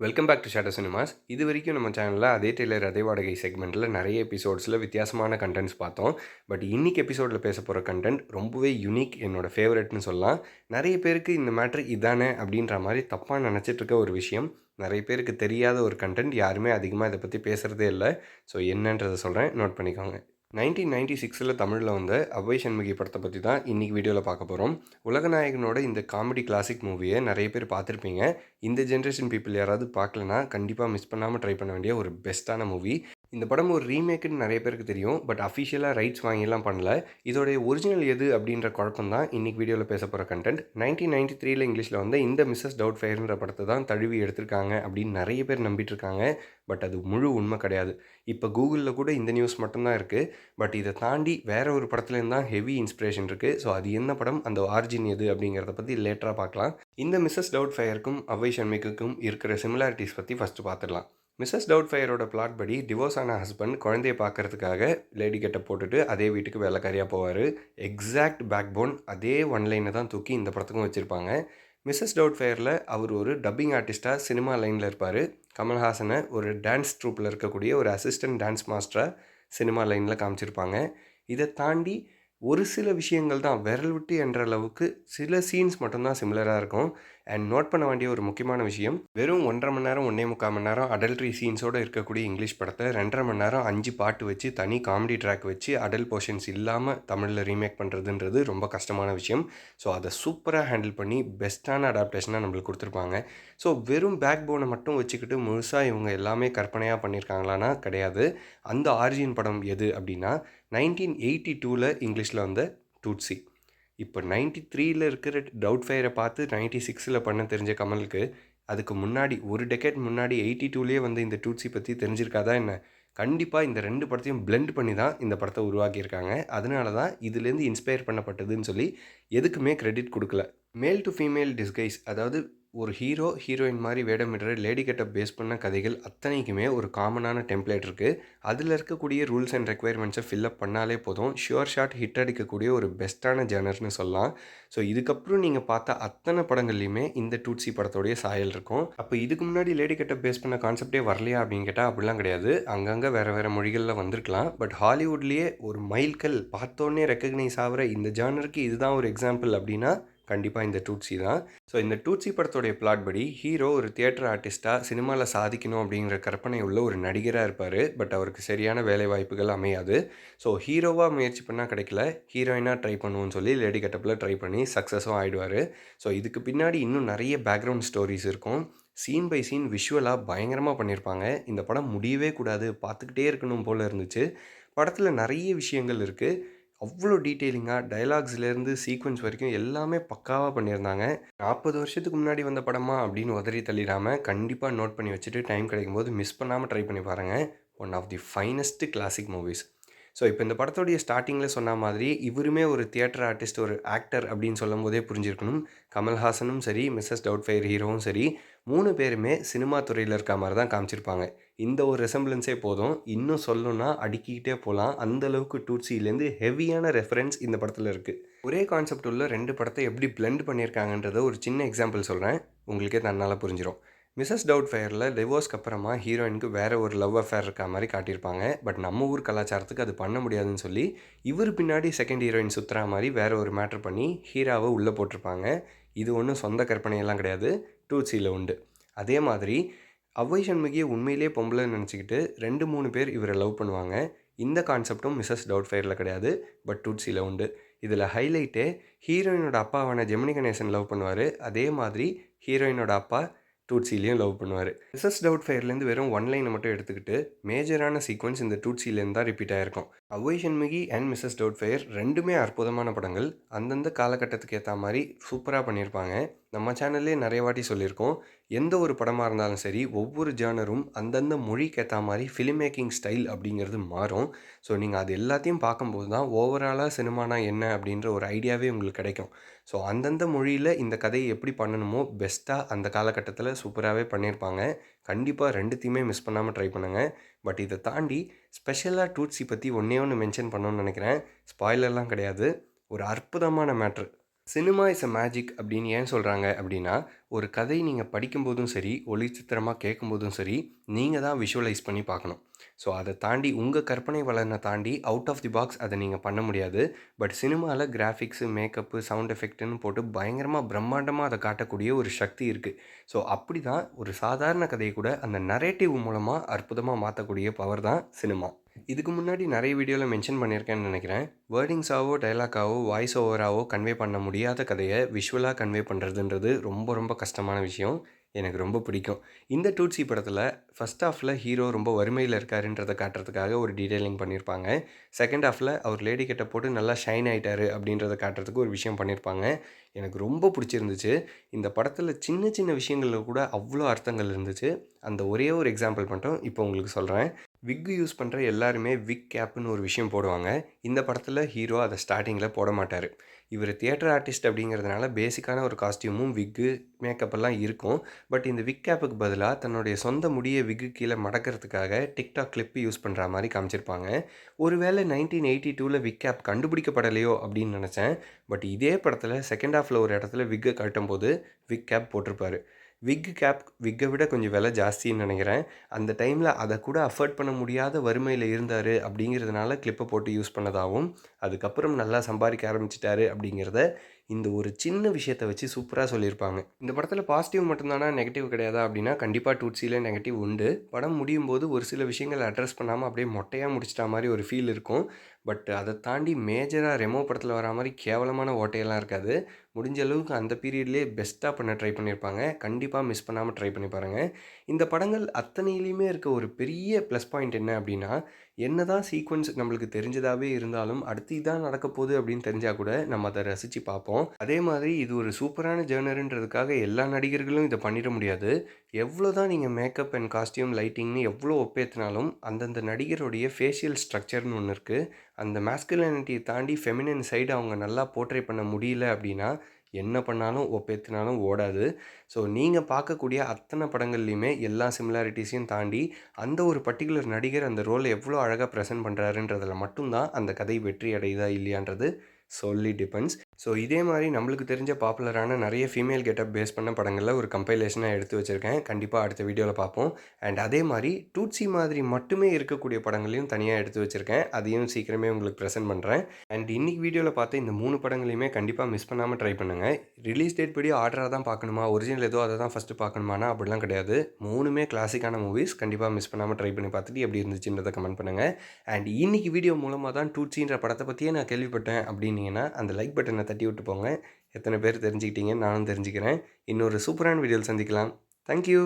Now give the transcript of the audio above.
Welcome back to Shadow Cinemas. இது வரைக்கும் நம்ம சேனலில் அதே டெய்லர் அதே வாடகை செக்மெண்ட்டில் நிறைய எபிசோட்ஸில் வித்தியாசமான கண்டென்ட்ஸ் பார்த்தோம். பட் இன்னைக்கு எபிசோடில் பேச போகிற கண்டென்ட் ரொம்பவே யூனிக், என்னோட ஃபேவரட்னு சொல்லலாம். நிறைய பேருக்கு இந்த மேட்ரு இதானே அப்படின்ற மாதிரி தப்பாக நினச்சிட்டு இருக்க ஒரு விஷயம். நிறைய பேருக்கு தெரியாத ஒரு கண்டென்ட், யாருமே அதிகமாக இதை பற்றி பேசுகிறதே இல்லை. ஸோ என்னன்றதை சொல்கிறேன், நோட் பண்ணிக்கோங்க. 1996 தமிழில் வந்த அவ்வை சண்முகி படத்தை பற்றி தான் இன்றைக்கி வீடியோவில் பார்க்க போகிறோம். உலகநாயகனோட இந்த காமெடி கிளாசிக் மூவியை நிறைய பேர் பார்த்துருப்பீங்க. இந்த ஜென்ரேஷன் பீப்புள் யாராவது பார்க்கலனா கண்டிப்பாக மிஸ் பண்ணாமல் ட்ரை பண்ண வேண்டிய ஒரு பெஸ்ட்டான மூவி. இந்த படம் ஒரு ரீமேக்குன்னு நிறைய பேருக்கு தெரியும், பட் அஃபிஷியலாக ரைட்ஸ் வாங்கிலாம் பண்ணல. இதோடைய ஒரிஜினல் எது அப்படின்ற குழப்பம் தான் இன்றைக்கி வீடியோவில் பேச போகிற கண்டென்ட். 1993 இங்கிலீஷில் வந்து இந்த மிஸ்ஸஸ் டவுட் ஃபயர்ன்ற படத்தை தான் தழுவி எடுத்திருக்காங்க அப்படின்னு நிறைய பேர் நம்பிட்டு இருக்காங்க. பட் அது முழு உண்மை கிடையாது. இப்போ கூகுளில் கூட இந்த நியூஸ் மட்டும்தான் இருக்குது. பட் இதை தாண்டி வேற ஒரு படத்துலேருந்து தான் ஹெவி இன்ஸ்பிரேஷன் இருக்குது. ஸோ அது என்ன படம், அந்த ஆரிஜின் எது அப்படிங்கிறத பற்றி லேட்டராக பார்க்கலாம். இந்த மிஸ்ஸஸ் டவுட் ஃபயருக்கும் அவ்வை சண்முகிக்கும் இருக்கிற சிமிலாரிட்டிஸ் பற்றி ஃபஸ்ட்டு பார்த்துடலாம். மிஸ்ஸஸ் டவுட் ஃபயரோட பிளாட் படி டிவோர்ஸ் ஆன ஹஸ்பண்ட் குழந்தைய பார்க்கறதுக்காக லேடி கெட்ட போட்டுட்டு அதே வீட்டுக்கு வேலைக்காரியாக போவார். எக்ஸாக்ட் பேக் போன் அதே ஒன் லைனை தான் தூக்கி இந்த படத்துக்கும் வச்சுருப்பாங்க. மிஸ்ஸஸ் டவுட் ஃபயரில் அவர் ஒரு டப்பிங் ஆர்டிஸ்ட்டாக சினிமா லைனில் இருப்பார். கமல்ஹாசனை ஒரு டான்ஸ் ட்ரூப்பில் இருக்கக்கூடிய ஒரு அசிஸ்டன்ட் டான்ஸ் மாஸ்டராக சினிமா லைனில் காமிச்சிருப்பாங்க. இதை தாண்டி ஒரு சில விஷயங்கள் தான் விரல் விட்டு என்ற அளவுக்கு சில சீன்ஸ் மட்டும்தான் சிமிலராக இருக்கும். அண்ட் நோட் பண்ண வேண்டிய ஒரு முக்கியமான விஷயம், வெறும் 1.5 மணி நேரம் 1.25 மணி நேரம் அடல்ட்ரி சீன்ஸோடு இருக்கக்கூடிய இங்கிலீஷ் படத்தை 2.5 மணி நேரம் 5 பாட்டு வச்சு தனி காமெடி ட்ராக் வச்சு அடல்ட் போர்ஷன்ஸ் இல்லாமல் தமிழில் ரீமேக் பண்ணுறதுன்றது ரொம்ப கஷ்டமான விஷயம். ஸோ அதை சூப்பராக ஹேண்டில் பண்ணி பெஸ்ட்டான அடாப்டேஷனாக நம்மளுக்கு கொடுத்துருப்பாங்க. ஸோ வெறும் பேக் போனை மட்டும் வச்சுக்கிட்டு முழுசாக இவங்க எல்லாமே கற்பனையாக பண்ணியிருக்காங்களான்னா கிடையாது. அந்த ஆரிஜின் படம் எது அப்படின்னா 1982 இங்கிலீஷில் வந்த டூட்ஸி. இப்போ 93 இருக்கிற டவுட் ஃபயரை பார்த்து 96 பண்ண தெரிஞ்ச கமலுக்கு அதுக்கு முன்னாடி ஒரு டெக்கேட் முன்னாடி 82 வந்து இந்த டூட்ஸி பற்றி தெரிஞ்சிருக்காதா என்ன? கண்டிப்பாக இந்த ரெண்டு படத்தையும் பிளெண்ட் பண்ணி தான் இந்த படத்தை உருவாக்கியிருக்காங்க. அதனால தான் இதுலேருந்து இன்ஸ்பயர் பண்ணப்பட்டதுன்னு சொல்லி எதுக்குமே கிரெடிட் கொடுக்கல. மேல் டு ஃபீமேல் டிஸ்கைஸ், அதாவது ஒரு ஹீரோ ஹீரோயின் மாதிரி வேடமிடுற லேடி கெட்டப் பேஸ் பண்ண கதைகள் அத்தனைக்குமே ஒரு காமனான டெம்ப்ளேட் இருக்குது. அதில் இருக்கக்கூடிய ரூல்ஸ் அண்ட் ரெக்குயர்மெண்ட்ஸை ஃபில்அப் பண்ணாலே போதும், ஷுவர் ஷாட் ஹிட் அடிக்கக்கூடிய ஒரு பெஸ்ட்டான ஜேனர்னு சொல்லலாம். ஸோ இதுக்கப்புறம் நீங்கள் பார்த்த அத்தனை படங்கள்லையுமே இந்த டூட்ஸி படத்தோடைய சாயல் இருக்கும். அப்போ இதுக்கு முன்னாடி லேடி கெட்டப் பேஸ் பண்ண கான்செப்டே வரலையா அப்படின்னு கேட்டால் அப்படிலாம் கிடையாது. அங்கங்கே வேறு மொழிகளில் வந்திருக்கலாம். பட் ஹாலிவுட்லேயே ஒரு மைல்கல் பார்த்தோன்னே ரெக்கக்னைஸ் ஆகிற இந்த ஜானருக்கு இதுதான் ஒரு எக்ஸாம்பிள் அப்படின்னா கண்டிப்பாக இந்த டூட்ஸி தான். ஸோ இந்த டூட்ஸி படத்தோடைய பிளாட் படி ஹீரோ ஒரு தியேட்டர் ஆர்டிஸ்ட்டாக சினிமாவில் சாதிக்கணும் அப்படிங்கிற கற்பனை உள்ள ஒரு நடிகராக இருப்பார். பட் அவருக்கு சரியான வேலை வாய்ப்புகள் அமையாது. ஸோ ஹீரோவாக முயற்சி பண்ணால் கிடைக்கல, ஹீரோயினாக ட்ரை பண்ணுவோன்னு சொல்லி லேடி கெட்டப்பில் ட்ரை பண்ணி சக்ஸஸும் ஆகிடுவார். ஸோ இதுக்கு பின்னாடி இன்னும் நிறைய பேக்ரவுண்ட் ஸ்டோரிஸ் இருக்கும். சீன் பை சீன் விஷுவலாக பயங்கரமாக பண்ணியிருப்பாங்க. இந்த படம் முடியவே கூடாது, பார்த்துக்கிட்டே இருக்கணும் போல் இருந்துச்சு. படத்தில் நிறைய விஷயங்கள் இருக்குது. அவ்வளோ டீட்டெயிலிங்காக டயலாக்ஸ்லேருந்து சீக்வன்ஸ் வரைக்கும் எல்லாமே பக்காவாக பண்ணியிருந்தாங்க. 40 வருஷத்துக்கு முன்னாடி வந்த படமா அப்படின்னு உதறி தள்ளிடாமல் கண்டிப்பாக நோட் பண்ணி வச்சுட்டு டைம் கிடைக்கும்போது மிஸ் பண்ணாமல் ட்ரை பண்ணி பாருங்கள். One of the finest classic movies. So இப்போ இந்த படத்தோடைய ஸ்டார்டிங்கில் சொன்ன மாதிரி இவருமே ஒரு தியேட்டர் ஆர்டிஸ்ட், ஒரு ஆக்டர் அப்படின்னு சொல்லும் போதே புரிஞ்சிருக்கணும். கமல்ஹாசனும் சரி, மிஸ்ஸஸ் டவுட் ஃபயர் ஹீரோவும் சரி, 3 பேருமே சினிமா துறையில் இருக்க மாதிரி தான் காமிச்சிருப்பாங்க. இந்த ஒரு ரெசம்பிளன்ஸே போதும், இன்னும் சொல்லணும்னா அடுக்கிக்கிட்டே போகலாம். அந்தளவுக்கு டூட்ஸிலேருந்து ஹெவியான ரெஃபரன்ஸ் இந்த படத்தில் இருக்குது. ஒரே கான்செப்ட் உள்ள 2 படத்தை எப்படி பிளெண்ட் பண்ணியிருக்காங்கன்றத ஒரு சின்ன எக்ஸாம்பிள் சொல்கிறேன், உங்களுக்கே தன்னால் புரிஞ்சிடும். மிஸ்ஸஸ் டவுட் ஃபயரில் டிவோர்ஸ்க்கு அப்புறமா ஹீரோயினுக்கு வேறு ஒரு லவ் அஃபேர் இருக்க மாதிரி காட்டியிருப்பாங்க. பட் நம்ம ஊர் கலாச்சாரத்துக்கு அது பண்ண முடியாதுன்னு சொல்லி இவர் பின்னாடி செகண்ட் ஹீரோயின் சுற்றுற மாதிரி வேறு ஒரு மேட்ரு பண்ணி ஹீரோவை உள்ளே போட்டிருப்பாங்க. இது ஒன்றும் சொந்த கற்பனையெல்லாம் கிடையாது, டூட்ஸியில் உண்டு. அதே மாதிரி அவ்வை சண்முகியை உண்மையிலே பொம்பளைன்னு நினச்சிக்கிட்டு 2-3 பேர் இவரை லவ் பண்ணுவாங்க. இந்த கான்செப்டும் மிஸ்ஸஸ் டவுட் ஃபயரில் கிடையாது, பட் டூட்ஸியில் உண்டு. இதில் ஹைலைட்டே ஹீரோயினோட அப்பாவான ஜெமினி கணேசன் லவ் பண்ணுவார். அதே மாதிரி ஹீரோயினோட அப்பா டூட்ஸிலையும் லவ் பண்ணுவார். மிஸ்ஸஸ் டவுட் ஃபயர்லேருந்து வெறும் ஒன் லைனை மட்டும் எடுத்துக்கிட்டு மேஜரான சீக்வன்ஸ் இந்த டூட்ஸிலேருந்து தான் ரிப்பீட் ஆகிருக்கும். Avvai Shanmughi and Mrs Doubtfire ரெண்டுமே அற்புதமான படங்கள். அந்தந்த காலகட்டத்துக்கு ஏற்ற மாதிரி சூப்பராக பண்ணியிருப்பாங்க. நம்ம சேனல்லே நிறைய வாட்டி சொல்லியிருக்கோம், எந்த ஒரு படமாக இருந்தாலும் சரி ஒவ்வொரு ஜானரும் அந்தந்த மொழிக்கு ஏற்ற மாதிரி ஃபிலிம் மேக்கிங் ஸ்டைல் அப்படிங்கிறது மாறும். ஸோ நீங்கள் அது எல்லாத்தையும் பார்க்கும்போது தான் ஓவராலாக சினிமானா என்ன அப்படின்ற ஒரு ஐடியாவே உங்களுக்கு கிடைக்கும். ஸோ அந்தந்த மொழியில் இந்த கதையை எப்படி பண்ணணுமோ பெஸ்ட்டாக அந்த காலகட்டத்தில் சூப்பராகவே பண்ணியிருப்பாங்க. கண்டிப்பாக ரெண்டுத்தையுமே மிஸ் பண்ணாமல் ட்ரை பண்ணுங்கள். பட் இதை தாண்டி ஸ்பெஷலாக டூட்ஸி பற்றி ஒன்றே ஒன்று மென்ஷன் பண்ணணும்னு நினைக்கிறேன். ஸ்பாய்லர்லாம் கிடையாது, ஒரு அற்புதமான matter. Cinema is a magic அப்படின்னு ஏன் சொல்கிறாங்க அப்படின்னா, ஒரு கதை நீங்கள் படிக்கும்போதும் சரி, ஒளிச்சித்திரமா கேட்கும்போதும் சரி, நீங்கள் தான் விஷுவலைஸ் பண்ணி பார்க்கணும். ஸோ அதை தாண்டி உங்கள் கற்பனை வளன தாண்டி அவுட் ஆஃப் தி பாக்ஸ் அதை நீங்கள் பண்ண முடியாது. பட் சினிமாவில் கிராஃபிக்ஸு, மேக்கப்பு, சவுண்ட் எஃபெக்ட்டுன்னு போட்டு பயங்கரமாக பிரம்மாண்டமாக அதை காட்டக்கூடிய ஒரு சக்தி இருக்குது. ஸோ அப்படி தான் ஒரு சாதாரண கதையை கூட அந்த நரேட்டிவ் மூலமாக அற்புதமாக மாற்றக்கூடிய பவர் தான் சினிமா. இதுக்கு முன்னாடி நிறைய வீடியோவில் மென்ஷன் பண்ணியிருக்கேன்னு நினைக்கிறேன். வேர்டிங்ஸாவோ, டயலாக்காவோ, வாய்ஸ் ஓவராவோ கன்வே பண்ண முடியாத கதையை விஷுவலாக கன்வே பண்ணுறதுன்றது ரொம்ப ரொம்ப கஷ்டமான விஷயம். எனக்கு ரொம்ப பிடிக்கும். இந்த டூட்ஸி படத்தில் ஃபர்ஸ்ட் ஹாஃபில் ஹீரோ ரொம்ப வறுமையில் இருக்காருன்றதை காட்டுறதுக்காக ஒரு டீட்டெயிலிங் பண்ணியிருப்பாங்க. செகண்ட் ஹாஃபில் அவர் லேடி கெட்ட போட்டு நல்லா ஷைன் ஆகிட்டாரு அப்படின்றத காட்டுறதுக்கு ஒரு விஷயம் பண்ணியிருப்பாங்க. எனக்கு ரொம்ப பிடிச்சிருந்துச்சு. இந்த படத்தில் சின்ன சின்ன விஷயங்களில் கூட அவ்வளோ அர்த்தங்கள் இருந்துச்சு. அந்த ஒரே ஒரு எக்ஸாம்பிள் மட்டும் இப்போ உங்களுக்கு சொல்கிறேன். விக் யூஸ் பண்ணுற எல்லாருமே விக் கேப்புன்னு ஒரு விஷயம் போடுவாங்க. இந்த படத்தில் ஹீரோ அதை ஸ்டார்டிங்கில் போட மாட்டார். இவர் தியேட்டர் ஆர்டிஸ்ட் அப்படிங்கிறதுனால பேசிக்கான ஒரு காஸ்டியூமும் விக்கு மேக்கப் எல்லாம் இருக்கும். பட் இந்த விக் கேப்புக்கு பதிலாக தன்னுடைய சொந்த முடியை விக்கு கீழே மடக்கிறதுக்காக டிக்டாக் கிளிப்பு யூஸ் பண்ணுற மாதிரி காமிச்சிருப்பாங்க. ஒருவேளை 1982ல் விக் கேப் கண்டுபிடிக்கப்படலையோ அப்படின்னு நினச்சேன். பட் இதே படத்தில் செகண்ட் ஹாஃபில் ஒரு இடத்துல விக்கை கட்டும்போது விக் கேப் போட்டிருப்பாரு. விக்கை விட கொஞ்சம் விலை ஜாஸ்தின்னு நினைக்கிறேன். அந்த டைமில் அதை கூட அஃபோர்ட் பண்ண முடியாத வறுமையில் இருந்தார் அப்படிங்கிறதுனால கிளிப்பை போட்டு யூஸ் பண்ணதாகவும், அதுக்கப்புறம் நல்லா சம்பாதிக்க ஆரம்பிச்சிட்டாரு அப்படிங்கிறத இந்த ஒரு சின்ன விஷயத்தை வச்சு சூப்பராக சொல்லியிருப்பாங்க. இந்த படத்தில் பாசிட்டிவ் மட்டும்தானா, நெகட்டிவ் கிடையாதா அப்படின்னா கண்டிப்பாக டூட்ஸியில் நெகட்டிவ் உண்டு. படம் முடியும் போது ஒரு சில விஷயங்களை அட்ரஸ் பண்ணாமல் அப்படியே மொட்டையாக முடிச்சிட்டா மாதிரி ஒரு ஃபீல் இருக்கும். பட் அதை தாண்டி மேஜராக ரெமோ படத்தில் வரா மாதிரி கேவலமான ஓட்டையெல்லாம் இருக்காது. முடிஞ்ச அளவுக்கு அந்த பீரியட்லேயே பெஸ்ட்டாக பண்ண ட்ரை பண்ணியிருப்பாங்க. கண்டிப்பாக மிஸ் பண்ணாமல் ட்ரை பண்ணி பாருங்கள். இந்த படங்கள் அத்தனையிலையுமே இருக்க ஒரு பெரிய ப்ளஸ் பாயிண்ட் என்ன அப்படின்னா, என்னதான் சீக்வென்ஸ் நம்மளுக்கு தெரிஞ்சதாகவே இருந்தாலும் அடுத்து இதான் நடக்க போகுது அப்படின்னு தெரிஞ்சால் கூட நம்ம அதை ரசித்து பார்ப்போம். அதே மாதிரி இது ஒரு சூப்பரான ஜேர்னருன்றதுக்காக எல்லா நடிகர்களும் இதை பண்ணிட முடியாது. எவ்வளோ தான் நீங்கள் மேக்கப் அண்ட் காஸ்டியூம் லைட்டிங்னு எவ்வளோ ஒப்பேற்றினாலும் அந்தந்த நடிகருடைய ஃபேஷியல் ஸ்ட்ரக்சர்னு ஒன்று இருக்குது. அந்த மேஸ்குலினிட்டியை தாண்டி ஃபெமினின் சைடு அவங்க நல்லா போர்ட்ரே பண்ண முடியல அப்படின்னா என்ன பண்ணாலும் ஒப்பேற்றினாலும் ஓடாது. ஸோ நீங்கள் பார்க்கக்கூடிய அத்தனை படங்கள்லையுமே எல்லா சிமிலாரிட்டிஸையும் தாண்டி அந்த ஒரு பர்ட்டிகுலர் நடிகர் அந்த ரோலை எவ்வளோ அழகாக ப்ரெசென்ட் பண்ணுறாருன்றதில் மட்டும்தான் அந்த கதை வெற்றி அடையுதா இல்லையான்றது சொல்லி டிபெண்ட்ஸ். ஸோ இதே மாதிரி நம்மளுக்கு தெரிஞ்ச பாப்புலரான நிறைய ஃபீமேல் கெட்டப் பேஸ் பண்ண படங்களில் ஒரு கம்பைலேஷனாக எடுத்து வச்சுருக்கேன். கண்டிப்பாக அடுத்த வீடியோவில் பார்ப்போம். அண்ட் அதே மாதிரி டூட்ஸி மாதிரி மட்டுமே இருக்கக்கூடிய படங்களையும் தனியாக எடுத்து வச்சுருக்கேன். அதையும் சீக்கிரமே உங்களுக்கு ப்ரெசென்ட் பண்ணுறேன். அண்ட் இன்னைக்கு வீடியோவில் பார்த்த இந்த 3 படங்களையுமே கண்டிப்பாக மிஸ் பண்ணாமல் ட்ரை பண்ணுங்கள். ரிலீஸ் டேட் படி ஆர்டராக தான் பார்க்கணுமா, ஒரிஜினல் ஏதோ அதை தான் ஃபஸ்ட்டு பார்க்கணுமானா அப்படிலாம் கிடையாது. 3மே கிளாசிக்கான மூவிஸ். கண்டிப்பாக மிஸ் பண்ணாமல் ட்ரை பண்ணி பார்த்துட்டு எப்படி இருந்துச்சுன்றதை கமெண்ட் பண்ணுங்கள். அண்ட் இன்னைக்கு வீடியோ மூலமாக தான் டூட்ஸின்ற படத்தை பற்றியே நான் கேள்விப்பட்டேன் அப்படின்னீங்கன்னா அந்த லைக் பட்டனை தட்டி விட்டு போங்க. எத்தனை பேர் தெரிஞ்சுக்கிட்டீங்கன்னு நானும் தெரிஞ்சுக்கிறேன். இன்னொரு சூப்பரான வீடியோவில் சந்திக்கலாம். தேங்க்யூ.